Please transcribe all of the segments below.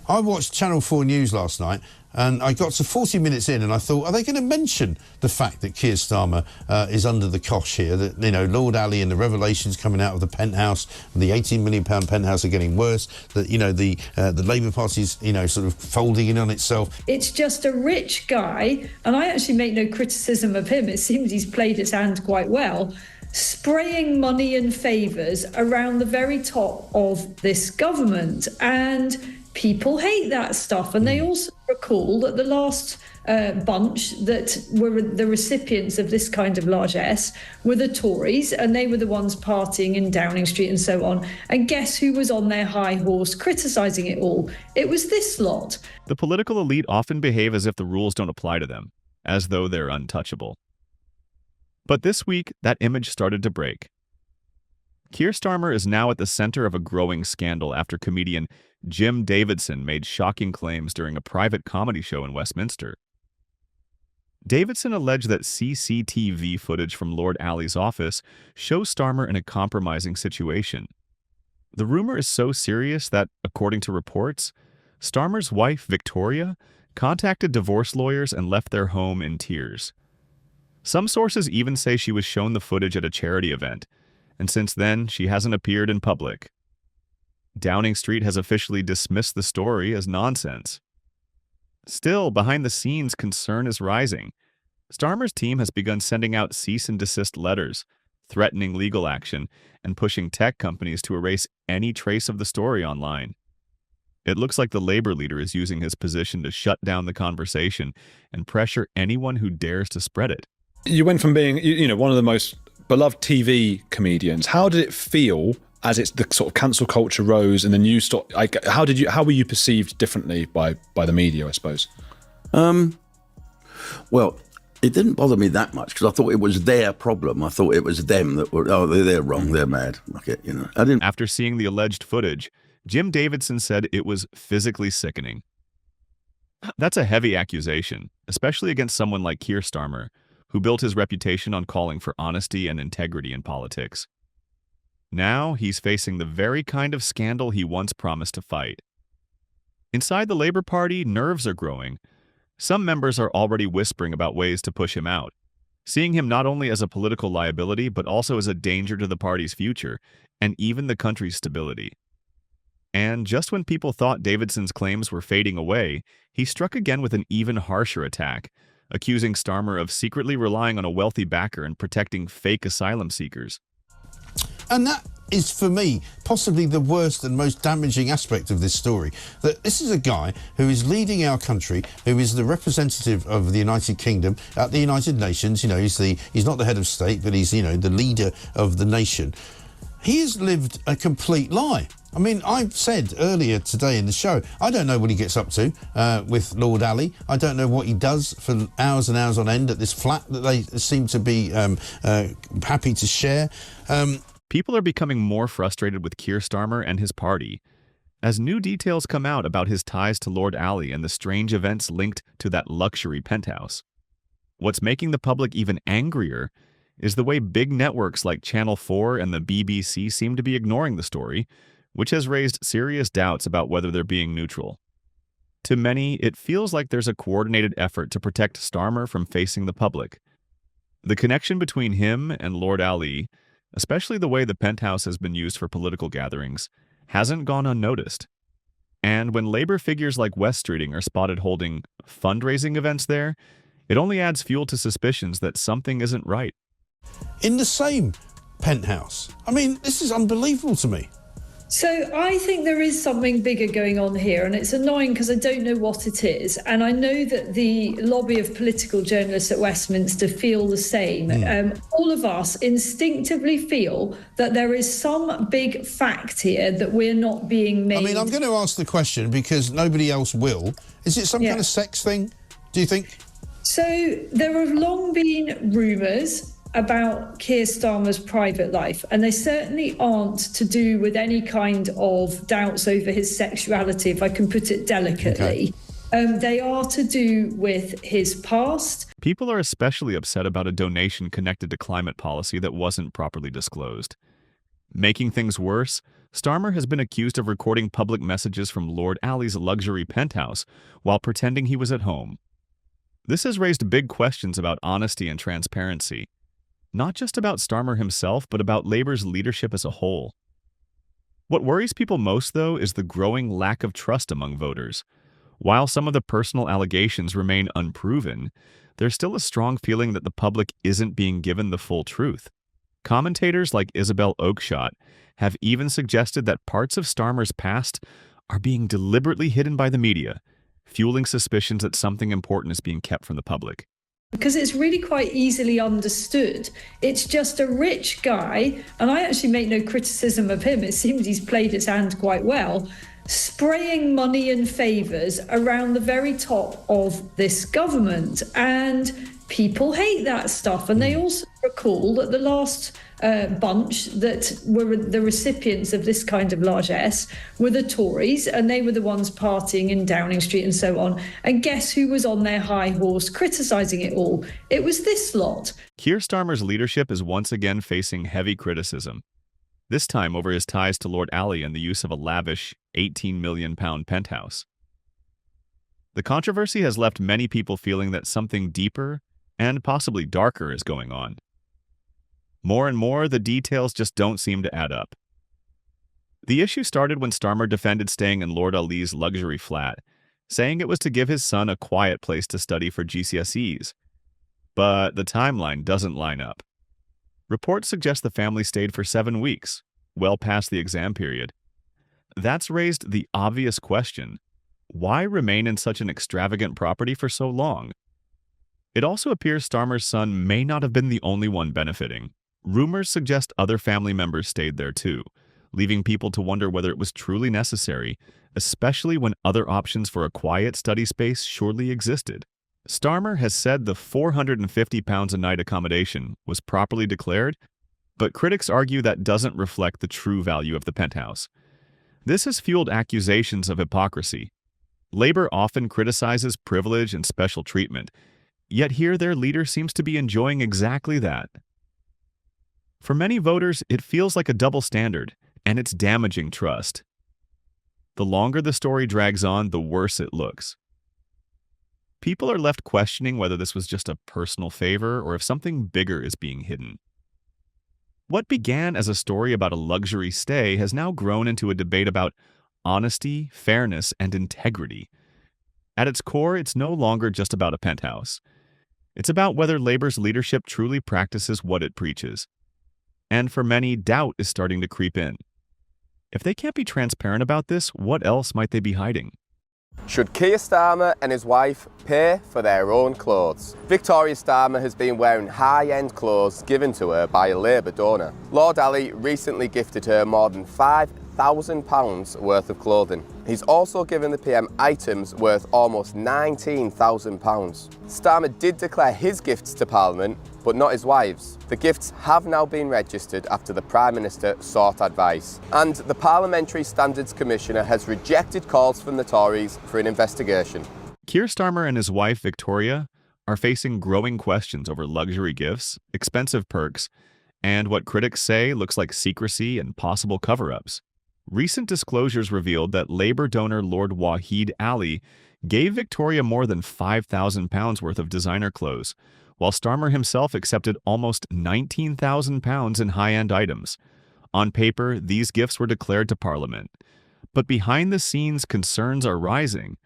I watched Channel 4 News last night, and I got to 40 minutes in, and I thought, are they going to mention the fact that Keir Starmer is under the cosh here? That, you know, Lord Alli and the revelations coming out of the penthouse, the £18 million penthouse are getting worse. That, you know, the Labour Party's, you know, sort of folding in on itself. It's just a rich guy, and I actually make no criticism of him. It seems he's played his hand quite well, spraying money and favours around the very top of this government. And people hate that stuff. And they also recall that the last bunch that were the recipients of this kind of largesse were the Tories, and they were the ones partying in Downing Street and so on. And guess who was on their high horse criticising it all? It was this lot. The political elite often behave as if the rules don't apply to them, as though they're untouchable. But this week, that image started to break. Keir Starmer is now at the center of a growing scandal after comedian Jim Davidson made shocking claims during a private comedy show in Westminster. Davidson alleged that CCTV footage from Lord Alli's office shows Starmer in a compromising situation. The rumor is so serious that, according to reports, Starmer's wife, Victoria, contacted divorce lawyers and left their home in tears. Some sources even say she was shown the footage at a charity event, and since then, she hasn't appeared in public. Downing Street has officially dismissed the story as nonsense. Still, behind the scenes, concern is rising. Starmer's team has begun sending out cease and desist letters, threatening legal action, and pushing tech companies to erase any trace of the story online. It looks like the Labour leader is using his position to shut down the conversation and pressure anyone who dares to spread it. You went from being, one of the most beloved TV comedians. How did it feel as the sort of cancel culture rose and the news stopped? How were you perceived differently by the media, I suppose? Well, it didn't bother me that much because I thought it was their problem. I thought it was them that were, they're wrong, they're mad. Okay, I didn't. After seeing the alleged footage, Jim Davidson said it was physically sickening. That's a heavy accusation, especially against someone like Keir Starmer, who built his reputation on calling for honesty and integrity in politics. Now he's facing the very kind of scandal he once promised to fight. Inside the Labour Party, nerves are growing. Some members are already whispering about ways to push him out, seeing him not only as a political liability but also as a danger to the party's future and even the country's stability. And just when people thought Davidson's claims were fading away, he struck again with an even harsher attack, accusing Starmer of secretly relying on a wealthy backer and protecting fake asylum seekers. And that is, for me, possibly the worst and most damaging aspect of this story. That this is a guy who is leading our country, who is the representative of the United Kingdom at the United Nations. He's not the head of state, but he's, the leader of the nation. He has lived a complete lie. I mean, I've said earlier today in the show, I don't know what he gets up to with Lord Alli. I don't know what he does for hours and hours on end at this flat that they seem to be happy to share. People are becoming more frustrated with Keir Starmer and his party, as new details come out about his ties to Lord Alli and the strange events linked to that luxury penthouse. What's making the public even angrier is the way big networks like Channel 4 and the BBC seem to be ignoring the story, which has raised serious doubts about whether they're being neutral. To many, it feels like there's a coordinated effort to protect Starmer from facing the public. The connection between him and Lord Alli, especially the way the penthouse has been used for political gatherings, hasn't gone unnoticed. And when Labour figures like West Streeting are spotted holding fundraising events there, it only adds fuel to suspicions that something isn't right. In the same penthouse. I mean, this is unbelievable to me. So I think there is something bigger going on here, and it's annoying because I don't know what it is. And I know that the lobby of political journalists at Westminster feel the same. All of us instinctively feel that there is some big fact here that we're not being made. I mean, I'm going to ask the question because nobody else will. Is it some kind of sex thing, do you think? So there have long been rumours about Keir Starmer's private life, and they certainly aren't to do with any kind of doubts over his sexuality, if I can put it delicately. Okay. They are to do with his past. People are especially upset about a donation connected to climate policy that wasn't properly disclosed. Making things worse, Starmer has been accused of recording public messages from Lord Alli's luxury penthouse while pretending he was at home. This has raised big questions about honesty and transparency, not just about Starmer himself, but about Labour's leadership as a whole. What worries people most, though, is the growing lack of trust among voters. While some of the personal allegations remain unproven, there's still a strong feeling that the public isn't being given the full truth. Commentators like Isabel Oakeshott have even suggested that parts of Starmer's past are being deliberately hidden by the media, fueling suspicions that something important is being kept from the public. Because it's really quite easily understood. It's just a rich guy, and I actually make no criticism of him. It seems he's played his hand quite well, spraying money and favours around the very top of this government. And people hate that stuff. And they also recall that the last bunch that were the recipients of this kind of largesse were the Tories, and they were the ones partying in Downing Street and so on. And guess who was on their high horse criticising it all? It was this lot. Keir Starmer's leadership is once again facing heavy criticism, this time over his ties to Lord Alli and the use of a lavish £18 million penthouse. The controversy has left many people feeling that something deeper and possibly darker is going on. More and more, the details just don't seem to add up. The issue started when Starmer defended staying in Lord Alli's luxury flat, saying it was to give his son a quiet place to study for GCSEs. But the timeline doesn't line up. Reports suggest the family stayed for 7 weeks, well past the exam period. That's raised the obvious question: why remain in such an extravagant property for so long? It also appears Starmer's son may not have been the only one benefiting. Rumors suggest other family members stayed there too, leaving people to wonder whether it was truly necessary, especially when other options for a quiet study space surely existed. Starmer has said the £450 a night accommodation was properly declared, but critics argue that doesn't reflect the true value of the penthouse. This has fueled accusations of hypocrisy. Labour often criticizes privilege and special treatment, yet here their leader seems to be enjoying exactly that. For many voters, it feels like a double standard, and it's damaging trust. The longer the story drags on, the worse it looks. People are left questioning whether this was just a personal favor or if something bigger is being hidden. What began as a story about a luxury stay has now grown into a debate about honesty, fairness, and integrity. At its core, it's no longer just about a penthouse. It's about whether Labour's leadership truly practices what it preaches. And for many, doubt is starting to creep in. If they can't be transparent about this, what else might they be hiding? Should Keir Starmer and his wife pay for their own clothes? Victoria Starmer has been wearing high-end clothes given to her by a Labour donor. Lord Alli recently gifted her more than £5,000 worth of clothing. He's also given the PM items worth almost £19,000. Starmer did declare his gifts to Parliament, but not his wife's. The gifts have now been registered after the Prime Minister sought advice. And the Parliamentary Standards Commissioner has rejected calls from the Tories for an investigation. Keir Starmer and his wife, Victoria, are facing growing questions over luxury gifts, expensive perks, and what critics say looks like secrecy and possible cover-ups. Recent disclosures revealed that Labour donor Lord Alli gave Victoria more than £5,000 worth of designer clothes, while Starmer himself accepted almost £19,000 in high-end items. On paper, these gifts were declared to Parliament. But behind the scenes, concerns are rising.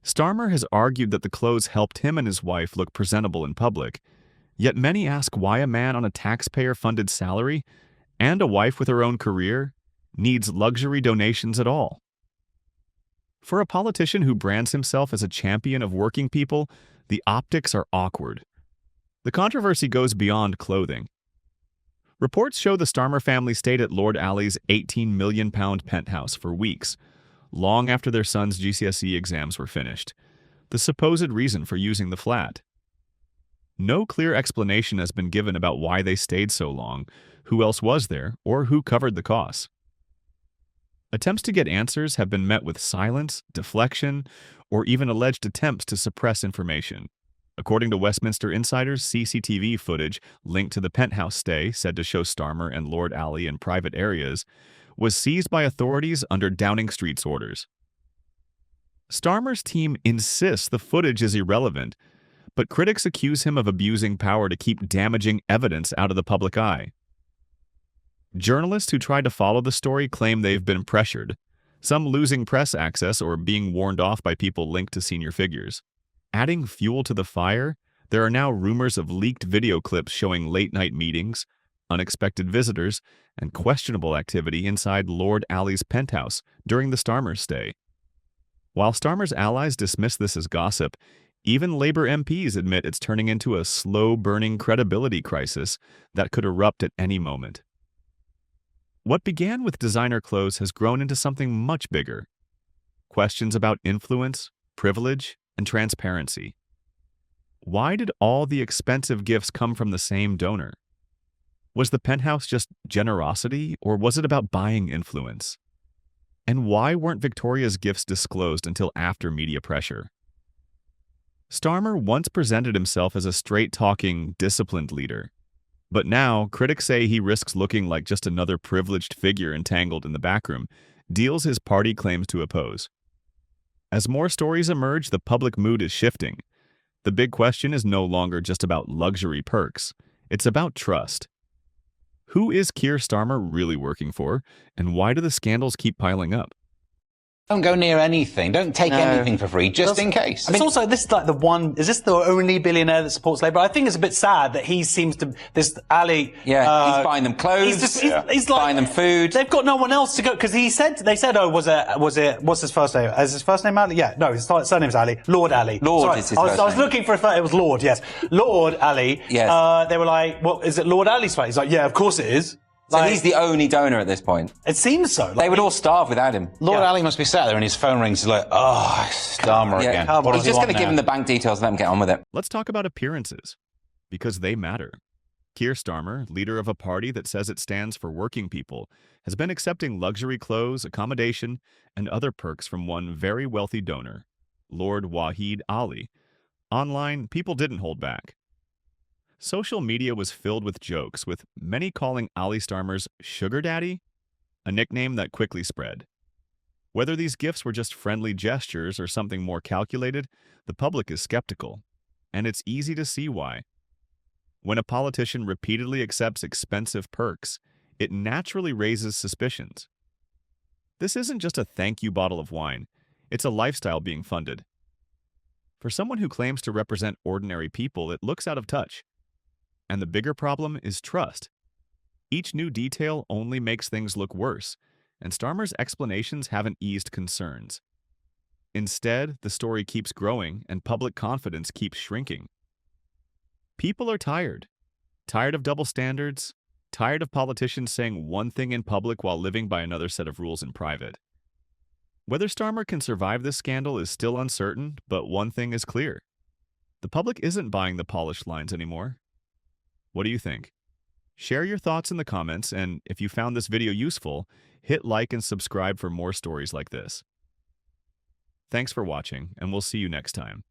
Starmer has argued that the clothes helped him and his wife look presentable in public. Yet many ask why a man on a taxpayer-funded salary and a wife with her own career needs luxury donations at all. For a politician who brands himself as a champion of working people, the optics are awkward. The controversy goes beyond clothing. Reports show the Starmer family stayed at Lord Alli's £18 million penthouse for weeks, long after their son's GCSE exams were finished. The supposed reason for using the flat. No clear explanation has been given about why they stayed so long, who else was there, or who covered the costs. Attempts to get answers have been met with silence, deflection, or even alleged attempts to suppress information. According to Westminster insiders, CCTV footage linked to the penthouse stay, said to show Starmer and Lord Alli in private areas, was seized by authorities under Downing Street's orders. Starmer's team insists the footage is irrelevant, but critics accuse him of abusing power to keep damaging evidence out of the public eye. Journalists who tried to follow the story claim they've been pressured, some losing press access or being warned off by people linked to senior figures. Adding fuel to the fire, there are now rumors of leaked video clips showing late-night meetings, unexpected visitors, and questionable activity inside Lord Alli's penthouse during the Starmer stay. While Starmer's allies dismiss this as gossip, even Labour MPs admit it's turning into a slow-burning credibility crisis that could erupt at any moment. What began with designer clothes has grown into something much bigger. Questions about influence, privilege, and transparency. Why did all the expensive gifts come from the same donor? Was the penthouse just generosity, or was it about buying influence? And why weren't Victoria's gifts disclosed until after media pressure? Starmer once presented himself as a straight-talking, disciplined leader. But now, critics say he risks looking like just another privileged figure entangled in the backroom, deals his party claims to oppose. As more stories emerge, the public mood is shifting. The big question is no longer just about luxury perks. It's about trust. Who is Keir Starmer really working for, and why do the scandals keep piling up? Don't go near anything. Don't take anything for free, just in case. I mean, it's also, this is like is this the only billionaire that supports Labour? I think it's a bit sad that he seems to, this Ali. Yeah, he's buying them clothes, he's like, buying them food. They've got no one else to go, because they said, was it, what's his first name? Is his first name Ali? Yeah, no, his surname's Ali. Lord Alli. Lord Sorry, is his I first was name. looking for it was Lord, yes. Lord Alli. Yes. They were like, well, is it Lord Alli's fight? He's like, yeah, of course it is. So he's the only donor at this point. It seems so. They would all starve without him. Lord Yeah. Ali must be sat there and his phone rings. He's like, oh, Starmer again. He's just going to give him the bank details and let him get on with it. Let's talk about appearances, because they matter. Keir Starmer, leader of a party that says it stands for working people, has been accepting luxury clothes, accommodation, and other perks from one very wealthy donor, Lord Alli. Online, people didn't hold back. Social media was filled with jokes, with many calling Ali Starmer's sugar daddy, a nickname that quickly spread. Whether these gifts were just friendly gestures or something more calculated, the public is skeptical, and it's easy to see why. When a politician repeatedly accepts expensive perks, it naturally raises suspicions. This isn't just a thank you bottle of wine, it's a lifestyle being funded. For someone who claims to represent ordinary people, it looks out of touch. And the bigger problem is trust. Each new detail only makes things look worse, and Starmer's explanations haven't eased concerns. Instead, the story keeps growing and public confidence keeps shrinking. People are tired. Tired of double standards, tired of politicians saying one thing in public while living by another set of rules in private. Whether Starmer can survive this scandal is still uncertain, but one thing is clear. The public isn't buying the polished lines anymore. What do you think? Share your thoughts in the comments, and if you found this video useful, hit like and subscribe for more stories like this. Thanks for watching, and we'll see you next time.